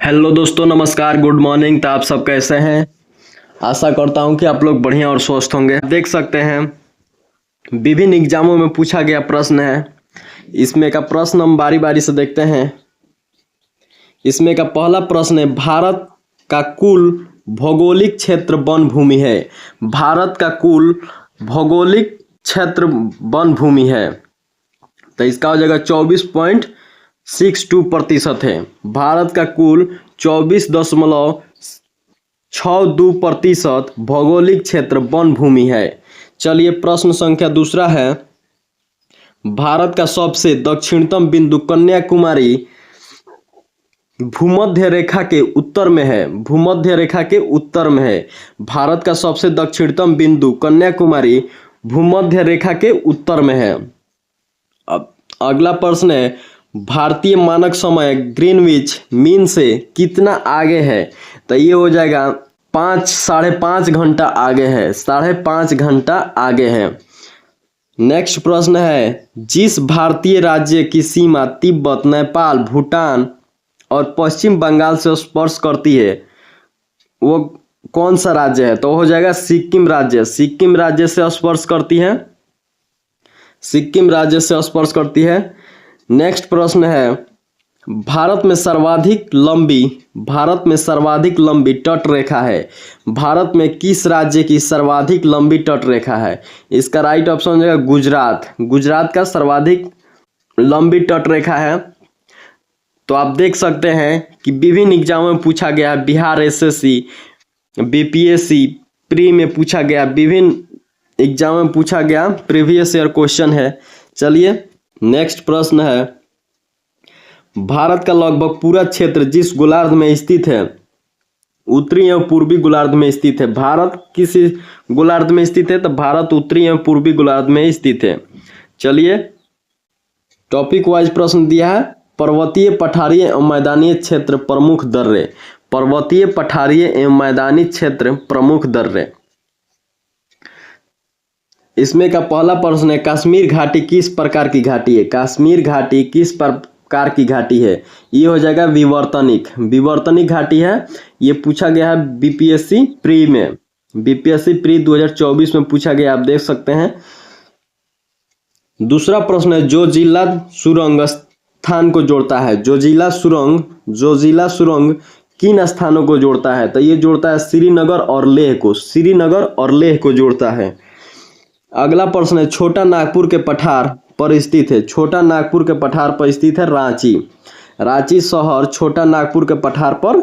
Hello दोस्तों, नमस्कार, good morning. तो आप सब कैसे हैं? आशा करता हूं कि आप लोग बढ़िया और स्वस्थ होंगे। देख सकते हैं विभिन्न एग्जामों में पूछा गया प्रश्न है। इसमें का प्रश्न हम बारी बारी से देखते हैं। इसमें का पहला प्रश्न है, भारत का कुल भौगोलिक क्षेत्र वन भूमि है। भारत का कुल भौगोलिक क्षेत्र वन भूमि है, तो इसका हो जाएगा 24.62% है। भारत का कुल 24.62% भौगोलिक क्षेत्र वन भूमि है। चलिए प्रश्न संख्या दूसरा है, भारत का सबसे दक्षिणतम बिंदु कन्याकुमारी भूमध्य रेखा के उत्तर में है। भूमध्य रेखा के उत्तर में है। भारत का सबसे दक्षिणतम बिंदु कन्याकुमारी भूमध्य रेखा के उत्तर में है। अब अगला प्रश्न है, भारतीय मानक समय ग्रीनविच मीन से कितना आगे है? तो ये हो जाएगा 5-5.5 घंटा आगे है। 5.5 घंटा आगे है। नेक्स्ट प्रश्न है, जिस भारतीय राज्य की सीमा तिब्बत, नेपाल, भूटान और पश्चिम बंगाल से स्पर्श करती है, वो कौन सा राज्य है? तो हो जाएगा सिक्किम राज्य। सिक्किम राज्य से स्पर्श करती है। सिक्किम राज्य से स्पर्श करती है। नेक्स्ट प्रश्न है, भारत में सर्वाधिक लंबी तट रेखा है। भारत में किस राज्य की सर्वाधिक लंबी तट रेखा है? इसका राइट ऑप्शन हो जाएगा गुजरात। गुजरात का सर्वाधिक लंबी तट रेखा है। तो आप देख सकते हैं कि विभिन्न एग्जामों में पूछा गया, बिहार एसएससी, बीपीएससी, प्री में पूछा गया, विभिन्न एग्जाम में पूछा गया, प्रीवियस ईयर क्वेश्चन है। चलिए नेक्स्ट प्रश्न है, भारत का लगभग पूरा क्षेत्र जिस गोलार्ध में स्थित है, उत्तरी एवं पूर्वी गोलार्ध में स्थित है। भारत किस गोलार्ध में स्थित है? तो भारत उत्तरी एवं पूर्वी गोलार्ध में स्थित है। चलिए टॉपिक वाइज प्रश्न दिया है, पर्वतीय, पठारीय एवं मैदानी क्षेत्र प्रमुख दर्रे। पर्वतीय, पठारीय एवं मैदानी क्षेत्र प्रमुख दर्रे। इसमें का पहला प्रश्न है, कश्मीर घाटी किस प्रकार की घाटी है? कश्मीर घाटी किस प्रकार की घाटी है? ये हो जाएगा विवर्तनिक घाटी है। ये पूछा गया है बीपीएससी प्री में। बीपीएससी प्री 2024 में पूछा गया, आप देख सकते हैं। दूसरा प्रश्न है, जोजिला सुरंग स्थान को जोड़ता है। जोजिला सुरंग किन स्थानों को जोड़ता है? तो ये जोड़ता है श्रीनगर और लेह को। श्रीनगर और लेह को जोड़ता है। अगला प्रश्न है, छोटा नागपुर के पठार पर स्थित है। छोटा नागपुर के पठार पर स्थित है रांची। रांची शहर छोटा नागपुर के पठार पर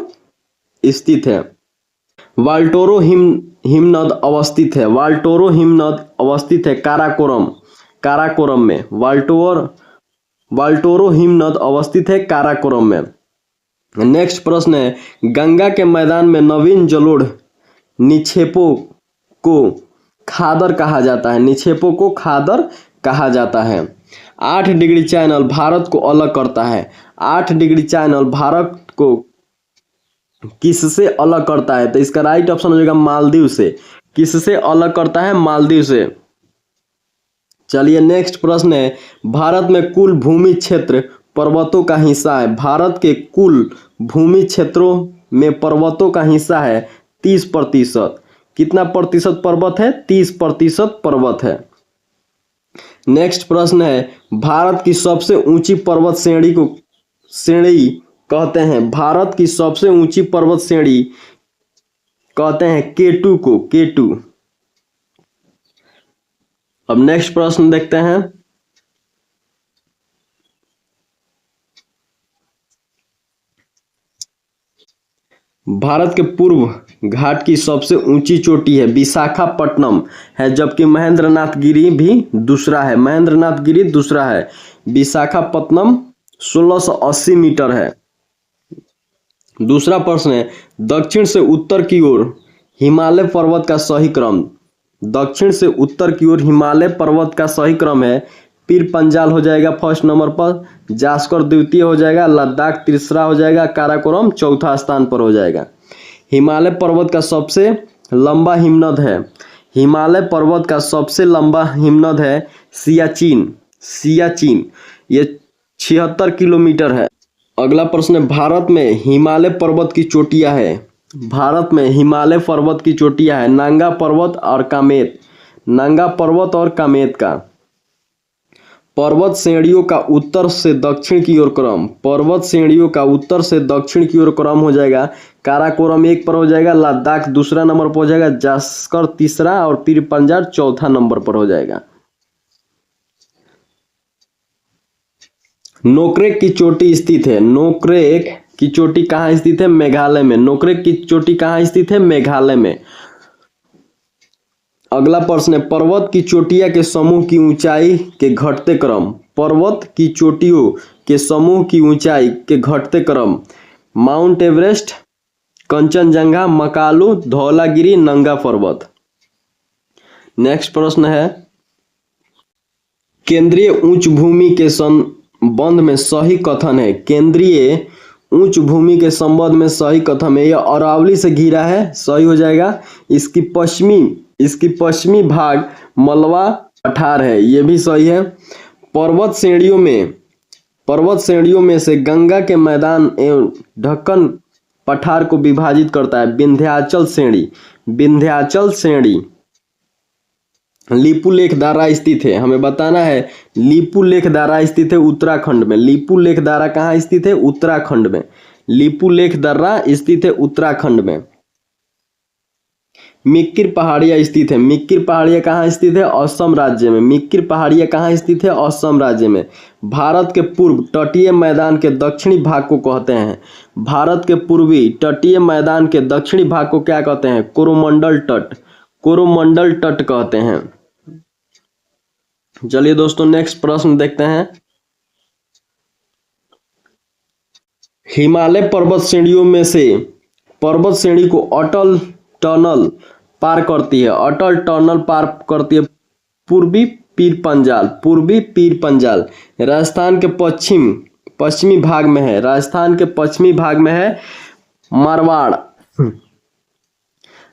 स्थित है। वाल्टोरो हिमनद अवस्थित है। वाल्टोरो हिमनद अवस्थित है काराकोरम में। वाल्टोरो हिमनद अवस्थित है काराकोरम में। नेक्स्ट प्रश्न है, गंगा के मैदान में नवीन जलोढ़ निक्षेपों को खादर कहा जाता है। निक्षेपों को खादर कहा जाता है। 8 डिग्री चैनल भारत को अलग करता है। 8 डिग्री चैनल भारत को किससे अलग करता है? तो इसका राइट ऑप्शन हो जाएगा मालदीव से। किससे अलग करता है? मालदीव से। चलिए नेक्स्ट प्रश्न है, भारत में कुल भूमि क्षेत्र पर्वतों का हिस्सा है। भारत के कुल भूमि क्षेत्रों में पर्वतों का हिस्सा है 30%। कितना प्रतिशत पर्वत है? 30% पर्वत है। नेक्स्ट प्रश्न है, भारत की सबसे ऊंची पर्वत श्रेणी कहते हैं। भारत की सबसे ऊंची पर्वत श्रेणी कहते हैं K2 को। K2। अब नेक्स्ट प्रश्न देखते हैं, भारत के पूर्व घाट की सबसे ऊंची चोटी है विशाखापट्टनम है, जबकि महेंद्रनाथ गिरी भी दूसरा है। महेंद्रनाथ गिरी दूसरा है। विशाखापट्टनम 1680 मीटर है। दूसरा प्रश्न है, दक्षिण से उत्तर की ओर हिमालय पर्वत का सही क्रम। दक्षिण से उत्तर की ओर हिमालय पर्वत का सही क्रम है, पीर पंजाल हो जाएगा फर्स्ट नंबर पर, जास्कर द्वितीय हो जाएगा, लद्दाख तीसरा हो जाएगा, काराकोरम चौथा स्थान पर हो जाएगा। हिमालय पर्वत का सबसे लंबा हिमनद है। हिमालय पर्वत का सबसे लंबा हिमनद है सियाचिन। ये 76 किलोमीटर है। अगला प्रश्न है, भारत में हिमालय पर्वत की चोटियां है। भारत में हिमालय पर्वत की चोटियां है नांगा पर्वत और कामेत। नांगा पर्वत और कामेत का पर्वत श्रेणियों का उत्तर से दक्षिण की ओर क्रम। पर्वत श्रेणियों का उत्तर से दक्षिण की ओर क्रम हो जाएगा। काराकोरम 1 पर हो जाएगा, लद्दाख दूसरा नंबर पर हो जाएगा, जास्कर तीसरा और पीर पंजाल चौथा नंबर पर हो जाएगा। नोकरेक की चोटी स्थित है। नोकरेक की चोटी कहाँ स्थित है? मेघालय में। नोकरेक की चोटी कहाँ स्थित है? मेघालय में। अगला प्रश्न है, पर्वत की चोटियां के समूह की ऊंचाई के घटते क्रम। पर्वत की चोटियों के समूह की ऊंचाई के घटते क्रम। माउंट एवरेस्ट, कंचनजंगा, मकालू, धौलागिरी, नंगा पर्वत। नेक्स्ट प्रश्न है, केंद्रीय उच्च भूमि के संबंध में सही कथन है। केंद्रीय उच्च भूमि के संबंध में सही कथन है। यह अरावली से घिरा है, सही हो जाएगा। इसकी पश्चिमी भाग मलवा पठार है, यह भी सही है। पर्वत श्रेणियों में से गंगा के मैदान एवं ढक्कन पठार को विभाजित करता है विंध्याचल श्रेणी। लिपुलेख दारा स्थित है, हमें बताना है। लिपुलेख दारा स्थित है उत्तराखंड में। लिपुलेख दारा कहाँ स्थित है? उत्तराखंड में। लिपुलेख दारा स्थित है उत्तराखंड में। मिक्किर पहाड़ियां स्थित है। मिक्किर पहाड़ियां कहाँ स्थित है? असम राज्य में। मिक्किर पहाड़ियां कहाँ स्थित है? असम राज्य में। भारत के पूर्व तटीय मैदान के दक्षिणी भाग को कहते हैं। भारत के पूर्वी तटीय मैदान के दक्षिणी भाग को क्या कहते हैं? कोरोमंडल तट। कोरोमंडल तट कहते हैं। चलिए दोस्तों, नेक्स्ट प्रश्न देखते हैं। हिमालय पर्वत श्रेणियों में से पर्वत श्रेणी को अटल टनल पार करती है। अटल टनल पार करती है पूर्वी पीर पंजाल। राजस्थान के पश्चिमी भाग में है। राजस्थान के पश्चिमी भाग में है मारवाड़।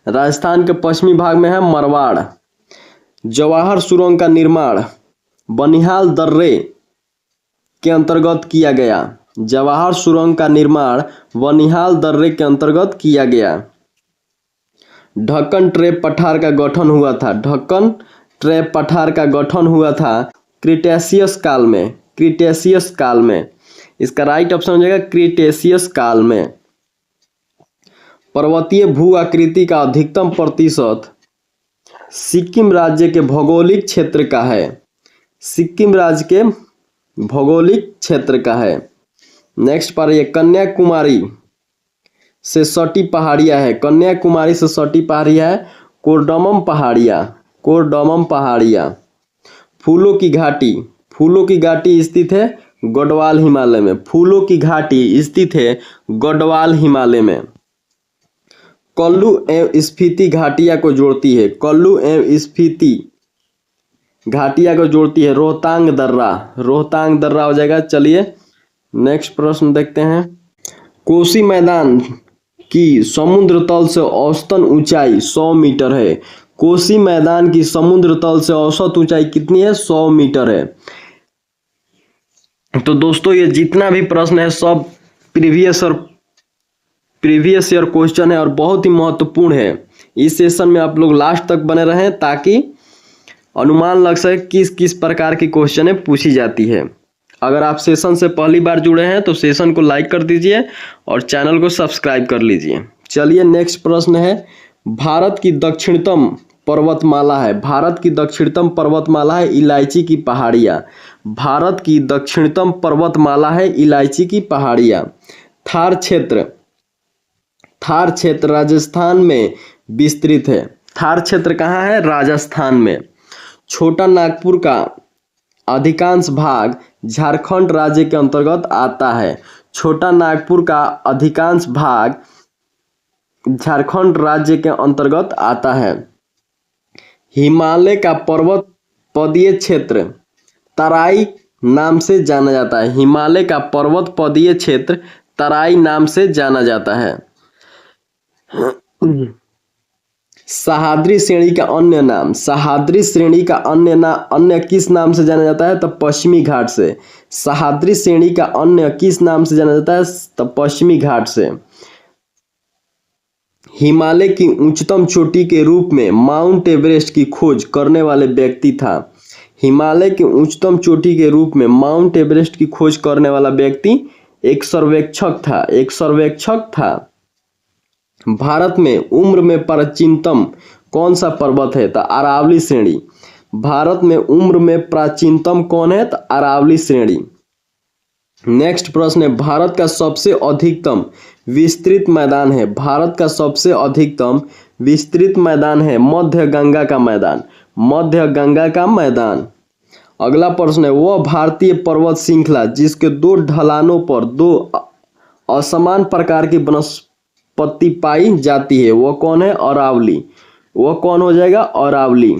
राजस्थान के पश्चिमी भाग में है मारवाड़। जवाहर सुरंग का निर्माण बनिहाल दर्रे के अंतर्गत किया गया। जवाहर सुरंग का निर्माण बनिहाल दर्रे के अंतर्गत किया गया। ढक्कन ट्रैप पठार का गठन हुआ था। ढक्कन ट्रैप पठार का गठन हुआ था क्रिटेशियस काल में। क्रिटेशियस काल में, इसका राइट ऑप्शन हो जाएगा क्रिटेशियस काल में। पर्वतीय भू आकृति का अधिकतम प्रतिशत सिक्किम राज्य के भौगोलिक क्षेत्र का है। सिक्किम राज्य के भौगोलिक क्षेत्र का है। नेक्स्ट पर ये कन्याकुमारी से सटी पहाड़ियां है। कन्याकुमारी से सटी पहाड़ियां है कोरडमम पहाड़ियां। फूलों की घाटी स्थित है गढ़वाल हिमालय में। फूलों की घाटी स्थित है गढ़वाल हिमालय में। कुल्लू एवं स्पीति घाटिया को जोड़ती है। कुल्लू एवं स्पीति घाटिया को जोड़ती है रोहतांग दर्रा हो जाएगा। चलिए नेक्स्ट प्रश्न देखते हैं। कोसी मैदान की समुद्र तल से औसतन ऊंचाई 100 मीटर है। कोसी मैदान की समुद्र तल से औसत ऊंचाई कितनी है? 100 मीटर है। तो दोस्तों, ये जितना भी प्रश्न है सब प्रीवियस ईयर क्वेश्चन है और बहुत ही महत्वपूर्ण है। इस सेशन में आप लोग लास्ट तक बने रहें ताकि अनुमान लग सके किस किस प्रकार की क्वेश्चन पूछी जाती है। अगर आप सेशन से पहली बार जुड़े हैं तो सेशन को लाइक कर दीजिए और चैनल को सब्सक्राइब कर लीजिए। चलिए नेक्स्ट प्रश्न है। भारत की दक्षिणतम पर्वतमाला है। भारत की दक्षिणतम पर्वतमाला है इलायची की पहाड़ियाँ। भारत की दक्षिणतम पर्वतमाला है इलायची की पहाड़ियाँ। थार क्षेत्र राजस्थान में विस्तृत है। थार क्षेत्र कहाँ है? राजस्थान में। छोटा नागपुर का अधिकांश भाग झारखंड राज्य के अंतर्गत आता है। छोटा नागपुर का अधिकांश भाग झारखंड राज्य के अंतर्गत आता है। हिमालय का पर्वत पदीय क्षेत्र तराई नाम से जाना जाता है। हिमालय का पर्वत पदीय क्षेत्र तराई नाम से जाना जाता है। सह्याद्री श्रेणी का अन्य नाम। सह्याद्री श्रेणी का अन्य किस नाम से जाना जाता है? तो पश्चिमी घाट से। सह्याद्री श्रेणी का अन्य किस नाम से जाना जाता है? तो पश्चिमी घाट से। हिमालय की उच्चतम चोटी के रूप में माउंट एवरेस्ट की खोज करने वाले व्यक्ति था। हिमालय के उच्चतम चोटी के रूप में माउंट एवरेस्ट की खोज करने वाला व्यक्ति एक सर्वेक्षक था। भारत में उम्र में प्राचीनतम कौन सा पर्वत है? तो अरावली श्रेणी। भारत में उम्र में प्राचीनतम कौन है? तो अरावली श्रेणी। नेक्स्ट प्रश्न है, भारत का सबसे अधिकतम विस्तृत मैदान है। भारत का सबसे अधिकतम विस्तृत मैदान है मध्य गंगा का मैदान। मध्य गंगा का मैदान। अगला प्रश्न है, वह भारतीय पर्वत श्रृंखला जिसके दो ढलानों पर दो असमान प्रकार की वनस्पति पाई जाती है, वह कौन है? अरावली। वह कौन हो जाएगा? अरावली।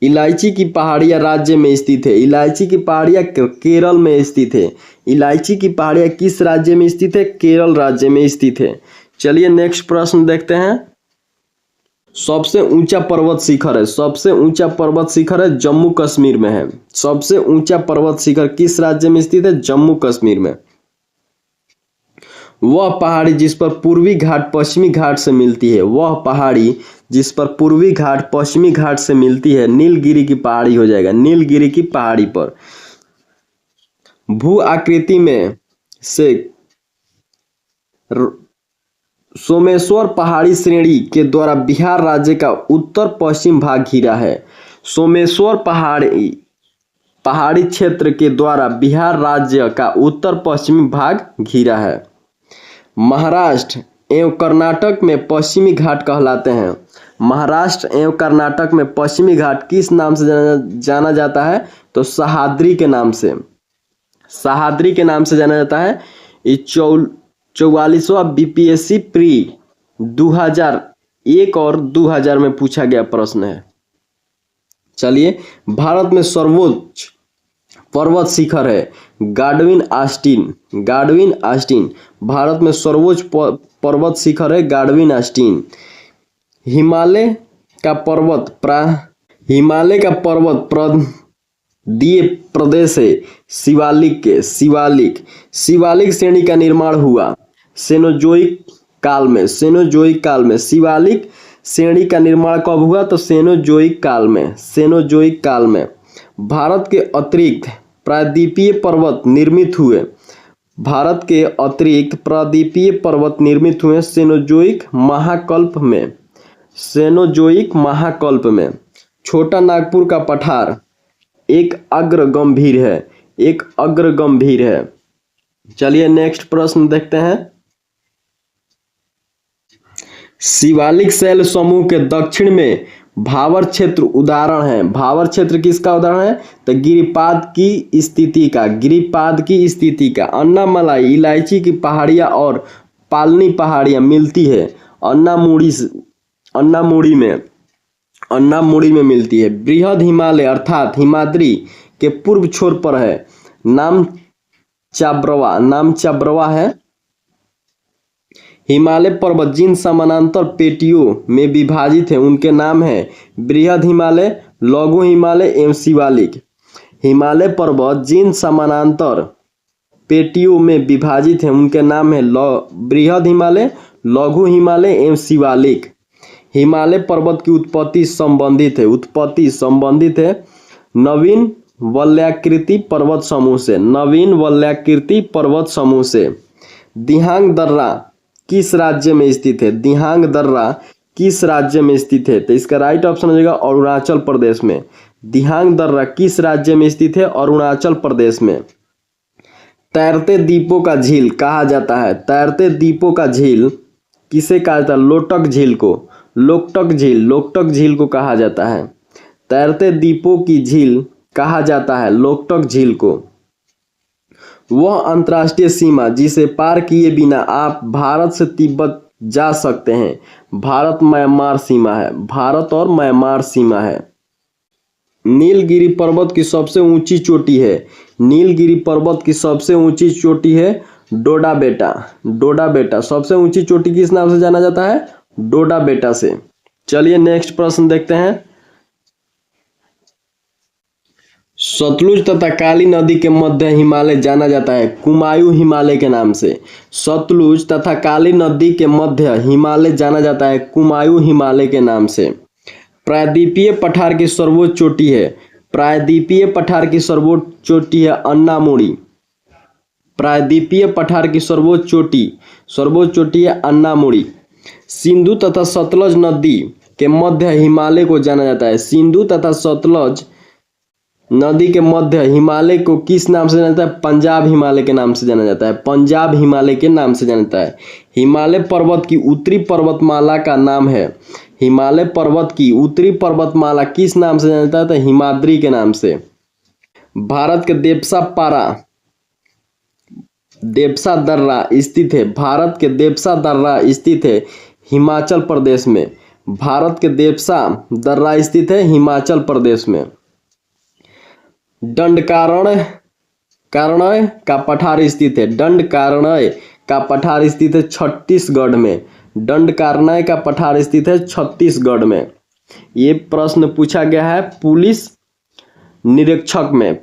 इलायची की पहाड़ियां राज्य में स्थित है। इलायची की पहाड़ियां केरल में स्थित है। इलायची की पहाड़ियां किस राज्य में स्थित है? केरल राज्य में स्थित है। चलिए नेक्स्ट प्रश्न देखते हैं। सबसे ऊंचा पर्वत शिखर है। सबसे ऊंचा पर्वत शिखर है जम्मू कश्मीर में है। सबसे ऊंचा पर्वत शिखर किस राज्य में स्थित है? जम्मू कश्मीर में। वह पहाड़ी जिस पर पूर्वी घाट पश्चिमी घाट से मिलती है, वह पहाड़ी जिस पर पूर्वी घाट पश्चिमी घाट से मिलती है, नीलगिरी की पहाड़ी हो जाएगा। नीलगिरी की पहाड़ी पर। भू आकृति में से सोमेश्वर पहाड़ी श्रेणी के द्वारा बिहार राज्य का उत्तर पश्चिम भाग घिरा है। सोमेश्वर पहाड़ी क्षेत्र के द्वारा बिहार राज्य का उत्तर पश्चिमी भाग घिरा है। महाराष्ट्र एवं कर्नाटक में पश्चिमी घाट कहलाते हैं। महाराष्ट्र एवं कर्नाटक में पश्चिमी घाट किस नाम से जाना जाता है? तो सह्याद्री के नाम से। सह्याद्री के नाम से जाना जाता है। ये 44वां बीपीएससी प्री 2001 और 2000 में पूछा गया प्रश्न है। चलिए, भारत में सर्वोच्च पर्वत शिखर है गाडविन आस्टीन। गाडविन आस्टीन। भारत में सर्वोच्च पर्वत शिखर है गाडविन आस्टीन। हिमालय का पर्वत प्रदेश है शिवालिक के। शिवालिक श्रेणी का निर्माण हुआ सेनोजोइक काल में। सेनोजोइक काल में। शिवालिक श्रेणी का निर्माण कब हुआ? तो सेनोजोइक काल में। सेनोजोइक काल में। भारत के अतिरिक्त प्रायद्वीपीय पर्वत निर्मित हुए। भारत के अतिरिक्त प्रायद्वीपीय पर्वत निर्मित हुए सेनोजोइक महाकल्प में। सेनोजोइक महाकल्प में। छोटा नागपुर का पठार एक अग्रगंभीर है। एक अग्रगंभीर है। चलिए नेक्स्ट प्रश्न देखते हैं। शिवालिक शैल समूह के दक्षिण में भावर क्षेत्र उदाहरण है। भावर क्षेत्र किसका उदाहरण है? तो गिरिपाद की स्थिति का। गिरिपाद की स्थिति का। अन्नामलाई इलायची की पहाड़ियां और पालनी पहाड़ियां मिलती है अन्नामुड़ी में मिलती है। बृहद हिमालय अर्थात हिमाद्री के पूर्व छोर पर है नामचाब्रवा है। हिमालय पर्वत जिन समानांतर पेटियों में विभाजित है उनके नाम है बृहद हिमालय, लघु हिमालय एवं शिवालिक। हिमालय पर्वत जिन समानांतर पेटियों में विभाजित है उनके नाम है बृहद हिमालय, लघु हिमालय एवं शिवालिक। हिमालय पर्वत की उत्पत्ति संबंधित है नवीन वलयाकृति पर्वत समूह से। दिहांग दर्रा किस राज्य में स्थित है? दिहांग दर्रा किस राज्य में स्थित है? तो इसका राइट ऑप्शन हो जाएगा अरुणाचल प्रदेश में। दिहांग दर्रा किस राज्य में स्थित है? अरुणाचल प्रदेश में। तैरते द्वीपों का झील कहा जाता है। तैरते द्वीपों का झील किसे कहा जाता है? लोकटक झील को कहा जाता है। तैरते द्वीपों की झील कहा जाता है लोकटक झील को। वह अंतर्राष्ट्रीय सीमा जिसे पार किए बिना आप भारत से तिब्बत जा सकते हैं भारत और म्यांमार सीमा है। नीलगिरी पर्वत की सबसे ऊंची चोटी है। नीलगिरी पर्वत की सबसे ऊंची चोटी है डोडा बेटा। सबसे ऊंची चोटी किस नाम से जाना जाता है? डोडा बेटा से। चलिए नेक्स्ट प्रश्न देखते हैं। सतलुज तथा काली नदी के मध्य हिमालय जाना जाता है कुमायूं हिमालय के नाम से। सतलुज तथा काली नदी के मध्य हिमालय जाना जाता है कुमायूं हिमालय के नाम से। प्रायद्वीपीय पठार की सर्वोच्च चोटी है, प्रायद्वीपीय पठार की सर्वोच्च चोटी है अन्नामुड़ी। प्रायद्वीपीय पठार की सर्वोच्च चोटी है अन्नामुड़ी। सिंधु तथा सतलज नदी के मध्य हिमालय को जाना जाता है। सिंधु तथा सतलज नदी के मध्य हिमालय को किस नाम से जाना जाता है? पंजाब हिमालय के नाम से जाना जाता है। पंजाब हिमालय के नाम से जाना जाता है। हिमालय पर्वत की उत्तरी पर्वतमाला का नाम है, हिमालय पर्वत की उत्तरी पर्वतमाला किस नाम से जाना जाता है? हिमाद्री के नाम से। भारत के देवसा दर्रा स्थित है, भारत के देवसा दर्रा स्थित है हिमाचल प्रदेश में। भारत के देवसा दर्रा स्थित है हिमाचल प्रदेश में। दंडकारण्य का पठार स्थित है, दंडकारण्य का पठार स्थित है छत्तीसगढ़ में। दंडकारण्य का पठार स्थित है छत्तीसगढ़ में। ये प्रश्न पूछा गया है पुलिस निरीक्षक में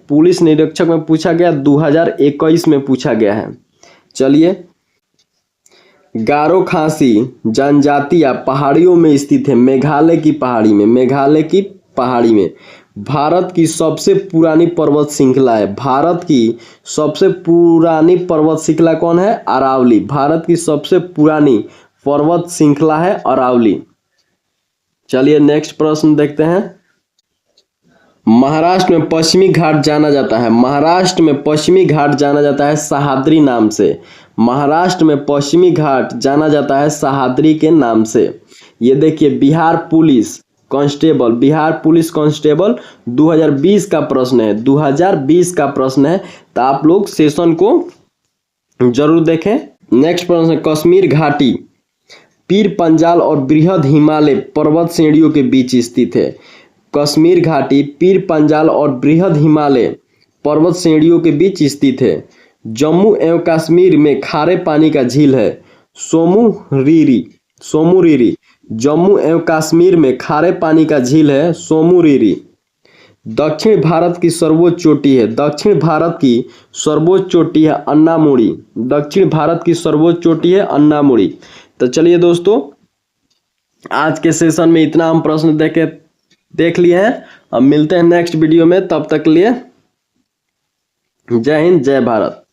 पूछा गया, 2021 में पूछा गया है। चलिए, गारो खासी जनजातियां पहाड़ियों में स्थित है मेघालय की पहाड़ी में। भारत की सबसे पुरानी पर्वत श्रृंखला है, भारत की सबसे पुरानी पर्वत श्रृंखला कौन है? अरावली। भारत की सबसे पुरानी पर्वत श्रृंखला है अरावली। चलिए नेक्स्ट प्रश्न देखते हैं। महाराष्ट्र में पश्चिमी घाट जाना जाता है, महाराष्ट्र में पश्चिमी घाट जाना जाता है सह्याद्री नाम से। महाराष्ट्र में पश्चिमी घाट जाना जाता है सह्याद्री के नाम से। ये देखिए बिहार पुलिस कांस्टेबल 2020 का प्रश्न है, 2020 का प्रश्न है, तो आप लोग सेशन को जरूर देखें। नेक्स्ट प्रश्न है, कश्मीर घाटी पीर पंजाल और बृहद हिमालय पर्वत श्रेणियों के बीच स्थित है। कश्मीर घाटी पीर पंजाल और बृहद हिमालय पर्वत श्रेणियों के बीच स्थित है। जम्मू एवं कश्मीर में खारे पानी का झील है सोमुरीरी। जम्मू एवं कश्मीर में खारे पानी का झील है सोमुरीरी। दक्षिण भारत की सर्वोच्च चोटी है, दक्षिण भारत की सर्वोच्च चोटी है अन्नामुड़ी। दक्षिण भारत की सर्वोच्च चोटी है अन्नामुड़ी। तो चलिए दोस्तों, आज के सेशन में इतना हम प्रश्न देख लिए हैं। अब मिलते हैं नेक्स्ट वीडियो में, तब तक के लिए जय हिंद जय भारत।